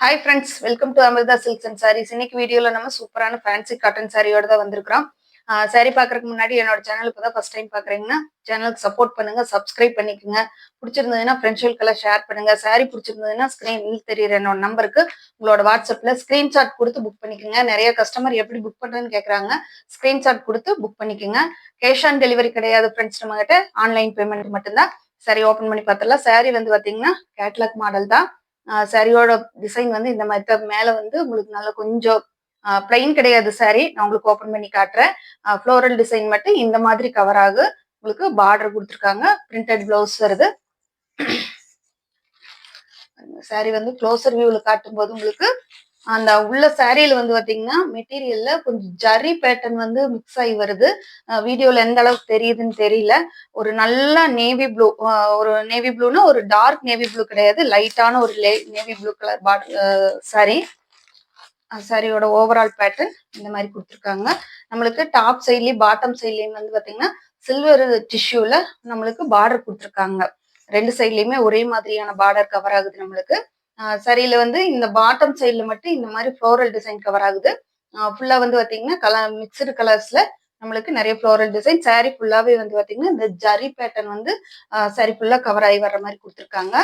Hi friends, welcome to Amirtha silks and sarees. இன்னைக்கு வீடியோல நம்ம சூப்பரான ஃபேன்சி காட்டன் சாரியோட தான் வந்திருக்கிறோம். சாரி பார்க்கறதுக்கு முன்னாடி என்னோட சேனல் இப்போ தான் ஃபர்ஸ்ட் டைம் பார்க்குறீங்கன்னா சேனலுக்கு சப்போர்ட் பண்ணுங்க, சப்ஸ்கிரைப் பண்ணிக்கோங்க. பிடிச்சிருந்ததுன்னா ஃப்ரெண்ட்ஸ்களுக்கெல்லாம் ஷேர் பண்ணுங்க. சாரி பிடிச்சிருந்ததுன்னா ஸ்க்ரீனில் தெரியுற என்னோட நம்பருக்கு உங்களோட வாட்ஸ்அப்பில் ஸ்க்ரீன்ஷாட் கொடுத்து புக் பண்ணிக்கோங்க. நிறைய கஸ்டமர் எப்படி புக் பண்ணுறதுன்னு கேட்குறாங்க. ஸ்க்ரீன்ஷாட் கொடுத்து புக் பண்ணிக்கோங்க. கேஷ் ஆன் டெலிவரி கிடையாது ஃப்ரெண்ட்ஸ், நம்மகிட்ட ஆன்லைன் பேமெண்ட் மட்டும்தான். சாரி ஓப்பன் பண்ணி பார்த்துடலாம். சாரி வந்து பார்த்தீங்கன்னா கேட்லாக் மாடல் தான். சாரியோட டிசைன் வந்து இந்த மாதிரி தான். மேல வந்து உங்களுக்கு நல்லா கொஞ்சம் பிளைன் கிடையாது சாரி. நான் உங்களுக்கு ஓப்பன் பண்ணி காட்டுறேன். ஃப்ளோரல் டிசைன் மட்டும் இந்த மாதிரி கவர் ஆகு. உங்களுக்கு பார்டர் கொடுத்துருக்காங்க. பிரிண்டட் பிளவுஸ் வருது. சாரி வந்து க்ளோசர் வியூல காட்டும் போது உங்களுக்கு அந்த உள்ள சாரியில வந்து பாத்தீங்கன்னா மெட்டீரியல்ல கொஞ்சம் ஜரி பேட்டர்ன் வந்து மிக்ஸ் ஆகி வருது. வீடியோல எந்த அளவுக்கு தெரியுதுன்னு தெரியல. ஒரு நல்ல நேவி ப்ளூ, ஒரு நேவி ப்ளூனா ஒரு டார்க் நேவி ப்ளூ கிடையாது, லைட்டான ஒரு நேவி ப்ளூ கலர் சாரி. சாரியோட ஓவரால் பேட்டர்ன் இந்த மாதிரி கொடுத்துருக்காங்க. நம்மளுக்கு டாப் சைட்லயும் பாட்டம் சைட்லயும் வந்து பாத்தீங்கன்னா சில்வர் டிஷ்யூல நம்மளுக்கு பார்டர் கொடுத்துருக்காங்க. ரெண்டு சைட்லயுமே ஒரே மாதிரியான பார்டர் கவர் ஆகுது நம்மளுக்கு. சரியில வந்து இந்த பாட்டம் சைட்ல மட்டும் இந்த மாதிரி ஃப்ளோரல் டிசைன் கவர் ஆகுது. ஃபுல்லா வந்து பாத்தீங்கன்னா கலர் மிக்சடு கலர்ஸ்ல நம்மளுக்கு நிறைய ஃப்ளோரல் டிசைன். சாரி ஃபுல்லாவே வந்து பாத்தீங்கன்னா இந்த ஜரி பேட்டர்ன் வந்து சாரி ஃபுல்லா கவர் ஆகி வர்ற மாதிரி கொடுத்துருக்காங்க.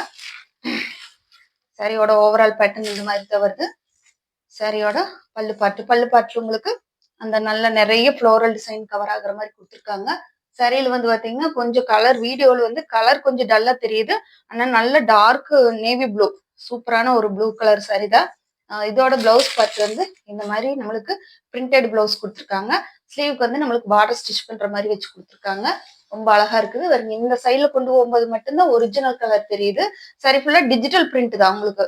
சாரியோட ஓவரால் பேட்டர்ன் இந்த மாதிரி தான் வருது. சாரியோட பல்லுப்பாட்டுல உங்களுக்கு அந்த நல்ல நிறைய ஃப்ளோரல் டிசைன் கவர் ஆகுற மாதிரி கொடுத்துருக்காங்க. சாரியில வந்து பாத்தீங்கன்னா கொஞ்சம் கலர் வீடியோல வந்து கலர் கொஞ்சம் டல்லா தெரியுது. ஆனா நல்ல டார்க் நேவி ப்ளூ, சூப்பரான ஒரு ப்ளூ கலர் சாரி தான். இதோட பிளவுஸ் பார்ட் வந்து இந்த மாதிரி நம்மளுக்கு பிரிண்டட் பிளவுஸ் கொடுத்துருக்காங்க. ஸ்லீவுக்கு வந்து நம்மளுக்கு பார்டர் ஸ்டிச் பண்ற மாதிரி வச்சு கொடுத்துருக்காங்க. ரொம்ப அழகா இருக்குது. இந்த சைட்ல கொண்டு போகும்போது மட்டும்தான் ஒரிஜினல் கலர் தெரியுது. சாரி ஃபுல்லா டிஜிட்டல் பிரிண்ட் தான் உங்களுக்கு.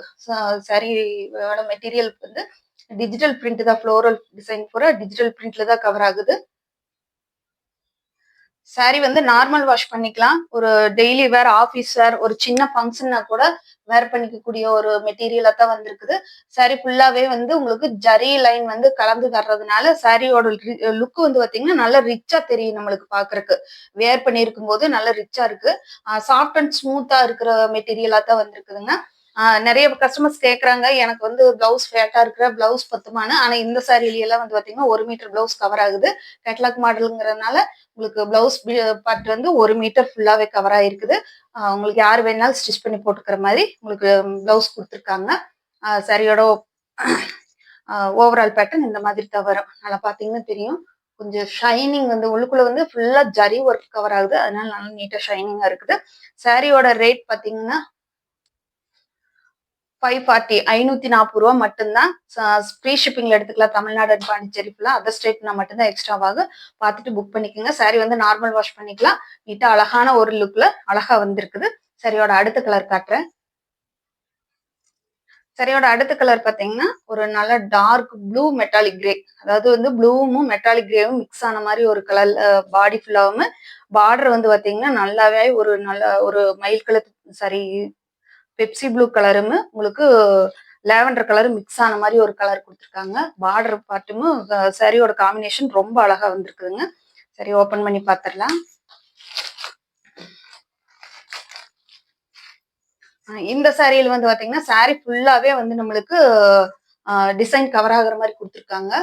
சாரியோட மெட்டீரியல் வந்து டிஜிட்டல் பிரிண்ட் தான். ஃப்ளோரல் டிசைன் பூரா டிஜிட்டல் பிரிண்ட்ல தான் கவர் ஆகுது. சாரி வந்து நார்மல் வாஷ் பண்ணிக்கலாம். ஒரு டெய்லி வேர், ஆஃபீஸ் வேர், ஒரு சின்ன ஃபங்க்ஷன்னா கூட வேர் பண்ணிக்கக்கூடிய ஒரு மெட்டீரியலா தான் வந்திருக்குது. சாரி ஃபுல்லாவே வந்து உங்களுக்கு ஜரி லைன் வந்து கலந்து வர்றதுனால சாரியோட லுக் வந்து பாத்தீங்கன்னா நல்லா ரிச்சா தெரியும் நம்மளுக்கு பாக்குறதுக்கு. வேர் பண்ணியிருக்கும் போது நல்லா ரிச்சா இருக்கு. சாஃப்ட் அண்ட் ஸ்மூத்தா இருக்கிற மெட்டீரியலா தான் வந்திருக்குதுங்க. நிறைய கஸ்டமர்ஸ் கேட்கறாங்க, எனக்கு வந்து பிளவுஸ் ஃபேட்டா இருக்கிற பிளவுஸ் பத்துமானு. ஆனா இந்த சாரில எல்லாம் வந்து பாத்தீங்கன்னா 1 மீட்டர் பிளவுஸ் கவர் ஆகுது. கேட்லாக் மாடலுங்கிறதுனால உங்களுக்கு பிளவுஸ் பார்ட் வந்து 1 மீட்டர் ஃபுல்லாவே கவர் ஆயிருக்குது. உங்களுக்கு யார் வேணாலும் ஸ்டிச் பண்ணி போட்டுக்கிற மாதிரி உங்களுக்கு பிளவுஸ் கொடுத்துருக்காங்க. சாரியோட ஓவரால் பேட்டர்ன் இந்த மாதிரி தான் வரும். நல்லா பாத்தீங்கன்னா தெரியும். கொஞ்சம் ஷைனிங் வந்து உள்ளுக்குள்ள வந்து ஃபுல்லா ஜரி ஒர்க் கவர் ஆகுது. அதனால நல்லா நீட்டா ஷைனிங்கா இருக்குது. சாரியோட ரேட் பாத்தீங்கன்னா 540, 540 ரூபா மட்டும்தான். ஃப்ரீ ஷிப்பிங்ல எடுத்துக்கலாம். தமிழ்நாடு அண்ட் பாண்டிச்சேரி ஃபுல்லா. அதர் ஸ்டேட்னா மட்டும்தான் எக்ஸ்ட்ராவாக பார்த்துட்டு புக் பண்ணிக்கோங்க. சாரி வந்து நார்மல் வாஷ் பண்ணிக்கலாம். நீட்டா அழகான ஒரு லுக்ல அழகா வந்திருக்குது. சாரியோட அடுத்த கலர் காட்டுறேன். சாரியோட அடுத்த கலர் பாத்தீங்கன்னா ஒரு நல்ல டார்க் ப்ளூ மெட்டாலிக் கிரே. அதாவது வந்து ப்ளூவும் மெட்டாலிக் கிரேவும் மிக்ஸ் ஆன மாதிரி ஒரு கலர். பாடி ஃபுல்லாவும் பார்டர் வந்து பாத்தீங்கன்னா நல்லாவே ஒரு நல்ல ஒரு மயில் கலர் சாரி பெப்சி ப்ளூ கலரும் உங்களுக்கு லாவெண்டர் கலர் மிக்ஸ் ஆன மாதிரி ஒரு கலர் கொடுத்துருக்காங்க. பார்டர் பார்ட்டும் சாரியோட காம்பினேஷன் ரொம்ப அழகா வந்திருக்குதுங்க. சரி, ஓபன் பண்ணி பார்த்துடலாம். இந்த சாரியில வந்து பாத்தீங்கன்னா சாரி ஃபுல்லாவே வந்து நம்மளுக்கு டிசைன் கவர் ஆகுற மாதிரி கொடுத்துருக்காங்க.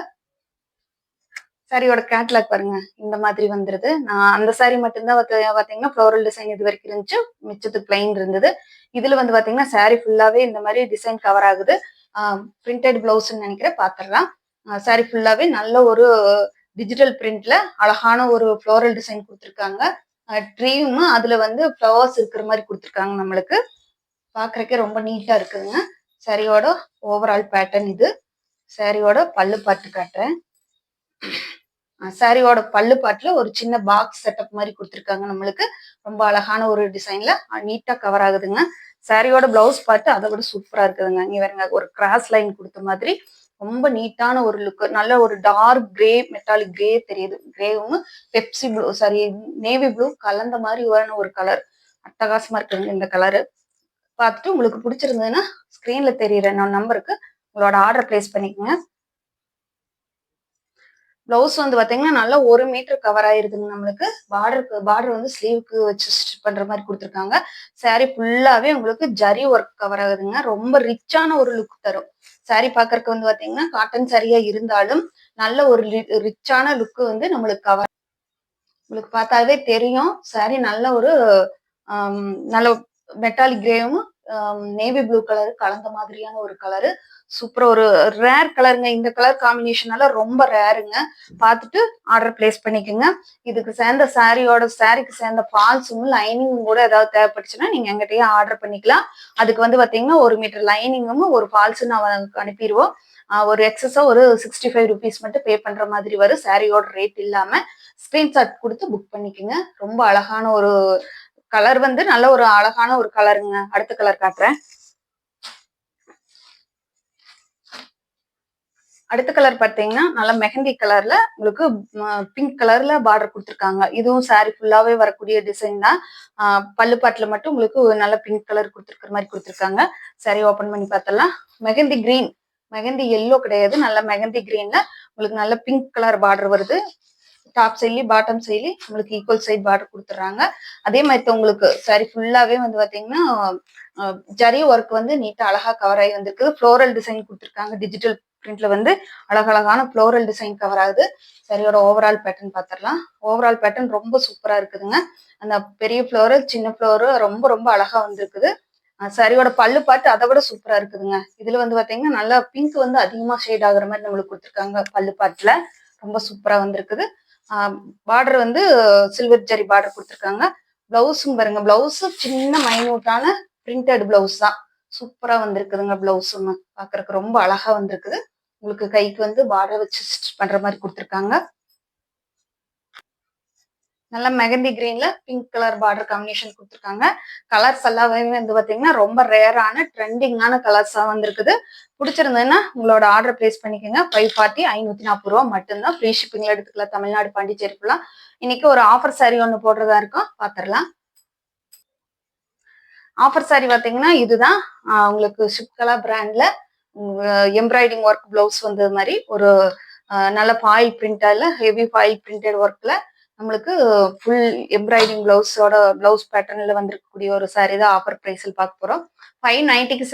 சாரியோட கேட்லாக் பாருங்க, இந்த மாதிரி வந்துருது. நான் அந்த சாரி மட்டும்தான் பாத்தீங்கன்னா ஃப்ளோரல் டிசைன் இது வரைக்கும் இருந்துச்சு. மிச்சத்துக்கு பிளைன் இருந்தது. இதுல வந்து பாத்தீங்கன்னா சாரி ஃபுல்லாவே இந்த மாதிரி டிசைன் கவர் ஆகுது. பிரிண்டட் பிளவுஸ்ன்னு நினைக்கிறேன். பாத்திரலாம். சாரி ஃபுல்லாவே நல்ல ஒரு டிஜிட்டல் பிரிண்ட்ல அழகான ஒரு ஃப்ளோரல் டிசைன் கொடுத்துருக்காங்க. ட்ரீயும் அதுல வந்து ஃப்ளவர்ஸ் இருக்கிற மாதிரி கொடுத்துருக்காங்க. நம்மளுக்கு பாக்குறதுக்கே ரொம்ப நீட்டா இருக்குதுங்க. சாரியோட ஓவரால் பேட்டர்ன் இது. சாரியோட பல்லு பாட்டு காட்டுறேன். சாரியோட பல்லு பாட்டுல ஒரு சின்ன பாக்ஸ் செட்டப் மாதிரி கொடுத்துருக்காங்க. நம்மளுக்கு ரொம்ப அழகான ஒரு டிசைன்ல நீட்டா கவர் ஆகுதுங்க. சாரியோட பிளவுஸ் பார்த்து அதை விட சூப்பரா இருக்குதுங்க. இங்க வேறுங்க ஒரு கிராஸ் லைன் கொடுத்த மாதிரி ரொம்ப நீட்டான ஒரு லுக். நல்ல ஒரு டார்க் கிரே மெட்டாலிக் கிரே தெரியுது. கிரேவும் Pepsi blue sari navy blue கலந்த மாதிரி ஒரு கலர். அட்டகாசமா இருக்குங்க இந்த கலரு. பார்த்துட்டு உங்களுக்கு பிடிச்சிருந்ததுன்னா ஸ்கிரீன்ல தெரியுற என்னோட நம்பருக்கு உங்களோட ஆர்டர் பிளேஸ் பண்ணிக்கோங்க. பிளவுஸ் வந்து பாத்தீங்கன்னா நல்லா 1 மீட்டர் கவர் ஆயிருதுங்க நம்மளுக்கு. பார்டர் வந்து ஸ்லீவுக்கு வச்சு ஸ்டிச் பண்ற மாதிரி கொடுத்துருக்காங்க. சாரி ஃபுல்லாவே உங்களுக்கு ஜரி ஒர்க் கவர் ஆகுதுங்க. ரொம்ப ரிச்சான ஒரு லுக் தரும். சாரி பாக்குறதுக்கு வந்து பாத்தீங்கன்னா காட்டன் சாரியா இருந்தாலும் நல்ல ஒரு ரிச்சான லுக் வந்து நம்மளுக்கு கவர். உங்களுக்கு பார்த்தாவே தெரியும். சாரி நல்ல ஒரு நல்ல மெட்டாலிக் கிரேவும் நேவி ப்ளூ கலர் கலந்த மாதிரியான ஒரு கலரு. சூப்பரா ஒரு ரேர் கலருங்க. இந்த கலர் காம்பினேஷனால ரொம்ப ரேருங்க. பார்த்துட்டு ஆர்டர் பிளேஸ் பண்ணிக்கோங்க. இதுக்கு சேர்ந்த சாரிக்கு சேர்ந்த ஃபால்ஸும் லைனிங்கும் கூட ஏதாவது தேவைப்பட்டுச்சுன்னா நீங்க எங்கிட்டயே ஆர்டர் பண்ணிக்கலாம். அதுக்கு வந்து பாத்தீங்கன்னா 1 மீட்டர் லைனிங்கும் ஒரு ஃபால்ஸும் நான் அனுப்பிடுவோம். ஒரு எக்ஸஸா ஒரு 65 ருபீஸ் மட்டும் பே பண்ற மாதிரி வரும். சாரியோட ரேட் இல்லாம ஸ்கிரீன்ஷாட் கொடுத்து புக் பண்ணிக்கோங்க. ரொம்ப அழகான ஒரு கலர் வந்து நல்ல ஒரு அழகான ஒரு கலருங்க. அடுத்த கலர் காட்டுறேன். அடுத்த கலர் பார்த்தீங்கன்னா நல்ல மெஹந்தி கலர்ல உங்களுக்கு பிங்க் கலர்ல பார்டர் கொடுத்துருக்காங்க. இதுவும் சாரி ஃபுல்லாவே வரக்கூடிய டிசைன் தான். பல்லு பாட்டுல மட்டும் உங்களுக்கு நல்ல பிங்க் கலர் கொடுத்துருக்கிற மாதிரி கொடுத்துருக்காங்க. சாரி ஓபன் பண்ணி பார்த்தலாம். மெஹந்தி கிரீன், மெஹந்தி எல்லோ கிடையாது, நல்ல மெஹந்தி கிரீன்ல உங்களுக்கு நல்ல பிங்க் கலர் பார்டர் வருது. டாப் சைட்லயும் பாட்டம் சைட்லயும் உங்களுக்கு ஈக்குவல் சைட் பார்டர் கொடுத்துறாங்க. அதே மாதிரி உங்களுக்கு சாரி ஃபுல்லாவே வந்து பாத்தீங்கன்னா ஜரி ஒர்க் வந்து நீட்டா அழகா கவர் ஆகி வந்திருக்கு. ஃப்ளோரல் டிசைன் கொடுத்துருக்காங்க. டிஜிட்டல் பிரிண்ட்ல வந்து அழகழகான ஃப்ளோரல் டிசைன் கவர் ஆகுது. சரியோட ஓவரால் பேட்டர்ன் பார்த்துடலாம். ஓவரால் பேட்டர்ன் ரொம்ப சூப்பரா இருக்குதுங்க. அந்த பெரிய ஃப்ளோரல் சின்ன ஃப்ளோரு ரொம்ப ரொம்ப அழகா வந்திருக்குது. சரியோட பல்லு பாட்டு அதை விட சூப்பரா இருக்குதுங்க. இதுல வந்து பாத்தீங்கன்னா நல்லா பிங்க் வந்து அதிகமா ஷேட் ஆகுற மாதிரி நம்மளுக்கு கொடுத்துருக்காங்க. பல்லு பாட்டுல ரொம்ப சூப்பரா வந்திருக்குது. பார்டர் வந்து சில்வர் ஜரி பார்டர் கொடுத்துருக்காங்க. பிளவுஸும் பாருங்க, பிளவுஸும் சின்ன மைனூட்டான பிரிண்டட் பிளவுஸ் தான். சூப்பரா வந்திருக்குதுங்க. பிளவுஸும் பாக்குறதுக்கு ரொம்ப அழகா வந்திருக்குது. உங்களுக்கு கைக்கு வந்து பார்டர் வச்சு ஸ்டிச் பண்ற மாதிரி கொடுத்துருக்காங்க. நல்லா மெகந்தி கிரீன்ல பிங்க் கலர் பார்டர் காம்பினேஷன் கொடுத்துருக்காங்க. கலர்ஸ் எல்லாமே வந்து பாத்தீங்கன்னா ரொம்ப ரேரான ட்ரெண்டிங்கான கலர்ஸா வந்திருக்குது. பிடிச்சிருந்ததுன்னா உங்களோட ஆர்டர் பிளேஸ் பண்ணிக்கோங்க. 540 540 ரூபா மட்டும்தான். ஃப்ரீ ஷிப்பிங்ல எடுத்துக்கலாம். தமிழ்நாடு பாண்டிச்சேரி ஃபுல்லா. இன்னைக்கு ஒரு ஆஃபர் சாரி ஒன்று போடுறதா இருக்கும், பாத்திரலாம். ஆஃபர் சாரி பாத்தீங்கன்னா இதுதான். உங்களுக்கு ஷிப்கலா பிராண்ட்ல எம்ப்ராய்டிங் ஒர்க் பிளவுஸ் வந்தது மாதிரி ஒரு நல்ல ஃபாயில் பிரிண்டர்ல ஹெவி ஃபாயில் பிரிண்டட் ஒர்க்ல நம்மளுக்கு ஃபுல் எம்ப்ராய்டிங் பிளவுஸ் பேட்டர்ன்ல வந்திருக்கக்கூடிய ஒரு சாரி தான் ஆஃபர் பிரைஸில் பார்க்க போறோம். 590க்கு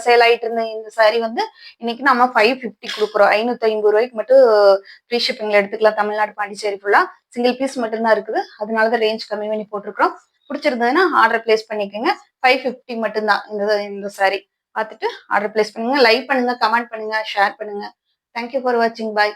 சேல் ஆயிட்டு இருந்த இந்த சாரி வந்து இன்னைக்கு நம்ம 550 கொடுக்குறோம். 550 ரூபாய்க்கு மட்டும் ஃப்ரீ ஷிப்பிங்ல எடுத்துக்கலாம். தமிழ்நாடு பாண்டிச்சேரி ஃபுல்லா சிங்கிள் பீஸ் மட்டும்தான் இருக்குது. அதனாலதான் ரேஞ்ச் கம்மி பண்ணி போட்டிருக்கிறோம். பிடிச்சிருந்ததுன்னா ஆர்டர் பிளேஸ் பண்ணிக்கோங்க. 550 மட்டும்தான் இந்த சாரி. பார்த்துட்டு ஆர்டர் பிளேஸ் பண்ணுங்க. லைக் பண்ணுங்க, கமெண்ட் பண்ணுங்க, ஷேர் பண்ணுங்க. தேங்க்யூ ஃபார் வாட்சிங். பாய்.